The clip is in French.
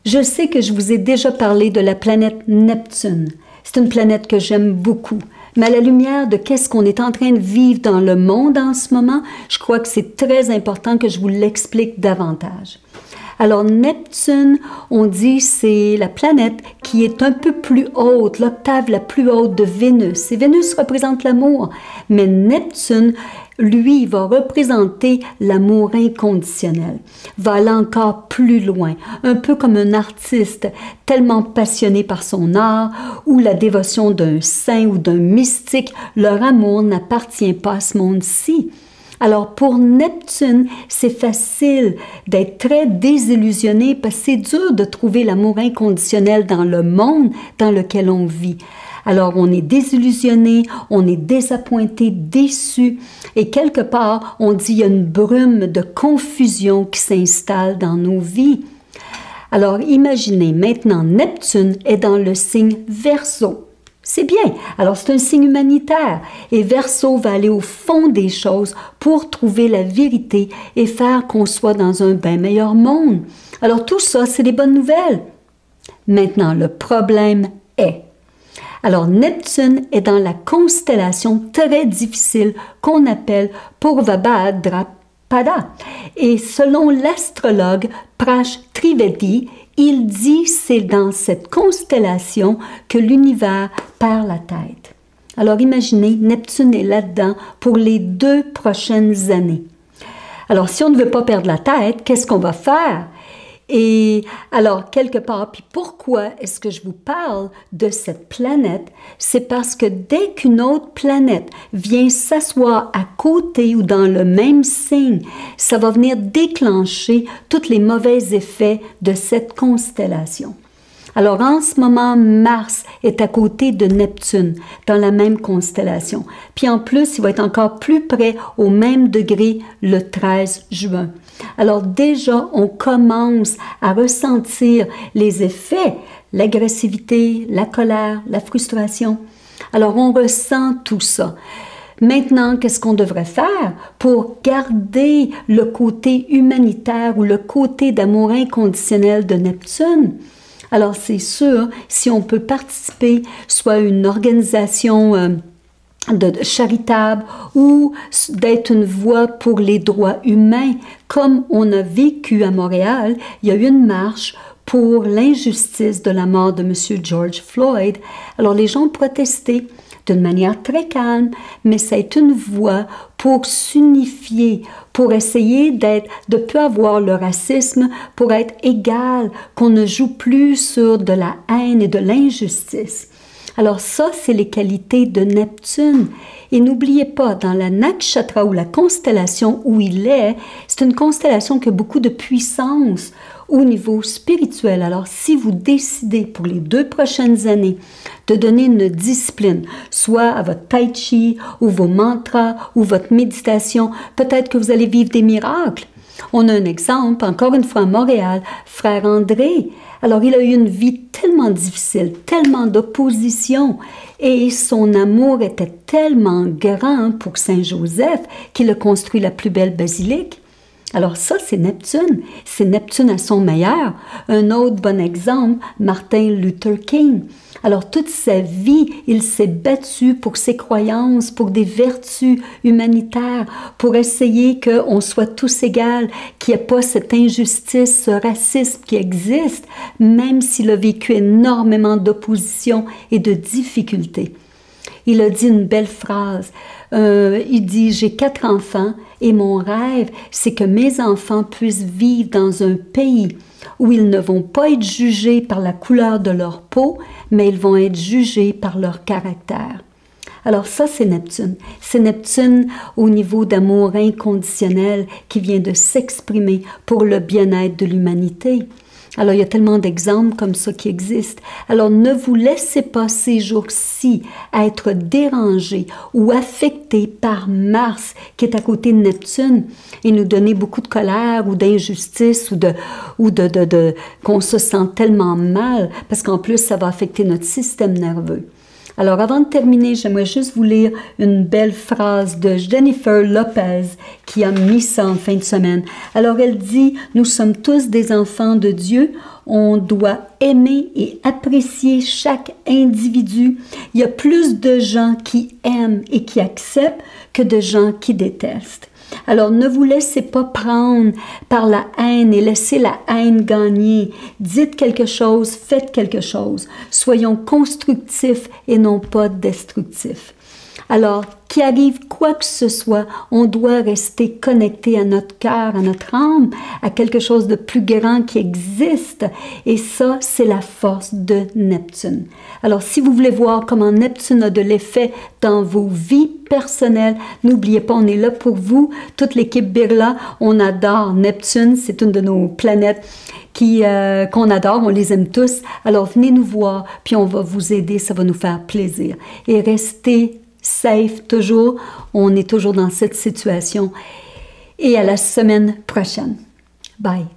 Je sais que je vous ai déjà parlé de la planète Neptune. C'est une planète que j'aime beaucoup. Mais à la lumière de qu'est-ce qu'on est en train de vivre dans le monde en ce moment, je crois que c'est très important que je vous l'explique davantage. Alors Neptune, on dit c'est la planète qui est un peu plus haute, l'octave la plus haute de Vénus. Et Vénus représente l'amour, mais Neptune, lui, va représenter l'amour inconditionnel, va aller encore plus loin, un peu comme un artiste tellement passionné par son art ou la dévotion d'un saint ou d'un mystique, leur amour n'appartient pas à ce monde-ci. Alors pour Neptune, c'est facile d'être très désillusionné parce que c'est dur de trouver l'amour inconditionnel dans le monde dans lequel on vit. Alors on est désillusionné, on est désappointé, déçu et quelque part on dit il y a une brume de confusion qui s'installe dans nos vies. Alors imaginez maintenant Neptune est dans le signe Verseau. C'est bien. Alors, c'est un signe humanitaire. Et Verseau va aller au fond des choses pour trouver la vérité et faire qu'on soit dans un bien meilleur monde. Alors, tout ça, c'est des bonnes nouvelles. Maintenant, le problème est... Alors, Neptune est dans la constellation très difficile qu'on appelle Purvabhadrapada. Et selon l'astrologue Prash Trivedi, il dit c'est dans cette constellation que l'univers perd la tête. Alors imaginez, Neptune est là-dedans pour les 2 prochaines années. Alors si on ne veut pas perdre la tête, qu'est-ce qu'on va faire? Et alors, quelque part, puis pourquoi est-ce que je vous parle de cette planète? C'est parce que dès qu'une autre planète vient s'asseoir à côté ou dans le même signe, ça va venir déclencher tous les mauvais effets de cette constellation. Alors, en ce moment, Mars est à côté de Neptune, dans la même constellation. Puis en plus, il va être encore plus près, au même degré, le 13 juin. Alors déjà, on commence à ressentir les effets, l'agressivité, la colère, la frustration. Alors, on ressent tout ça. Maintenant, qu'est-ce qu'on devrait faire pour garder le côté humanitaire ou le côté d'amour inconditionnel de Neptune? Alors, c'est sûr, si on peut participer, soit à une organisation charitable ou d'être une voix pour les droits humains, comme on a vécu à Montréal, il y a eu une marche pour l'injustice de la mort de M. George Floyd. Alors, les gens protestaient d'une manière très calme, mais c'est une voie pour s'unifier, pour essayer de ne plus avoir le racisme, pour être égal, qu'on ne joue plus sur de la haine et de l'injustice. Alors ça, c'est les qualités de Neptune. Et n'oubliez pas, dans la nakshatra ou la constellation où il est, c'est une constellation qui a beaucoup de puissance au niveau spirituel. Alors, si vous décidez pour les 2 prochaines années de donner une discipline, soit à votre tai chi ou vos mantras ou votre méditation, peut-être que vous allez vivre des miracles. On a un exemple, encore une fois à Montréal, frère André. Alors, il a eu une vie tellement difficile, tellement d'opposition, et son amour était tellement grand pour Saint-Joseph qu'il a construit la plus belle basilique. Alors ça, c'est Neptune à son meilleur. Un autre bon exemple, Martin Luther King. Alors toute sa vie, il s'est battu pour ses croyances, pour des vertus humanitaires, pour essayer qu'on soit tous égaux, qu'il n'y ait pas cette injustice, ce racisme qui existe, même s'il a vécu énormément d'opposition et de difficultés. Il a dit une belle phrase. Il dit « J'ai 4 enfants et mon rêve, c'est que mes enfants puissent vivre dans un pays où ils ne vont pas être jugés par la couleur de leur peau, mais ils vont être jugés par leur caractère. » Alors ça, c'est Neptune. C'est Neptune au niveau d'amour inconditionnel qui vient de s'exprimer pour le bien-être de l'humanité. Alors, il y a tellement d'exemples comme ça qui existent. Alors, ne vous laissez pas ces jours-ci être dérangés ou affectés par Mars, qui est à côté de Neptune, et nous donner beaucoup de colère ou d'injustice ou qu'on se sent tellement mal, parce qu'en plus, ça va affecter notre système nerveux. Alors, avant de terminer, j'aimerais juste vous lire une belle phrase de Jennifer Lopez qui a mis ça en fin de semaine. Alors, elle dit, « Nous sommes tous des enfants de Dieu. On doit aimer et apprécier chaque individu. Il y a plus de gens qui aiment et qui acceptent que de gens qui détestent. » Alors, ne vous laissez pas prendre par la haine et laissez la haine gagner. Dites quelque chose, faites quelque chose. Soyons constructifs et non pas destructifs. Alors, qu'il arrive quoi que ce soit, on doit rester connecté à notre cœur, à notre âme, à quelque chose de plus grand qui existe. Et ça, c'est la force de Neptune. Alors, si vous voulez voir comment Neptune a de l'effet dans vos vies personnelles, n'oubliez pas, on est là pour vous. Toute l'équipe Birla, on adore Neptune. C'est une de nos planètes qu'on adore, on les aime tous. Alors, venez nous voir, puis on va vous aider, ça va nous faire plaisir. Et restez safe toujours, on est toujours dans cette situation. Et à la semaine prochaine. Bye.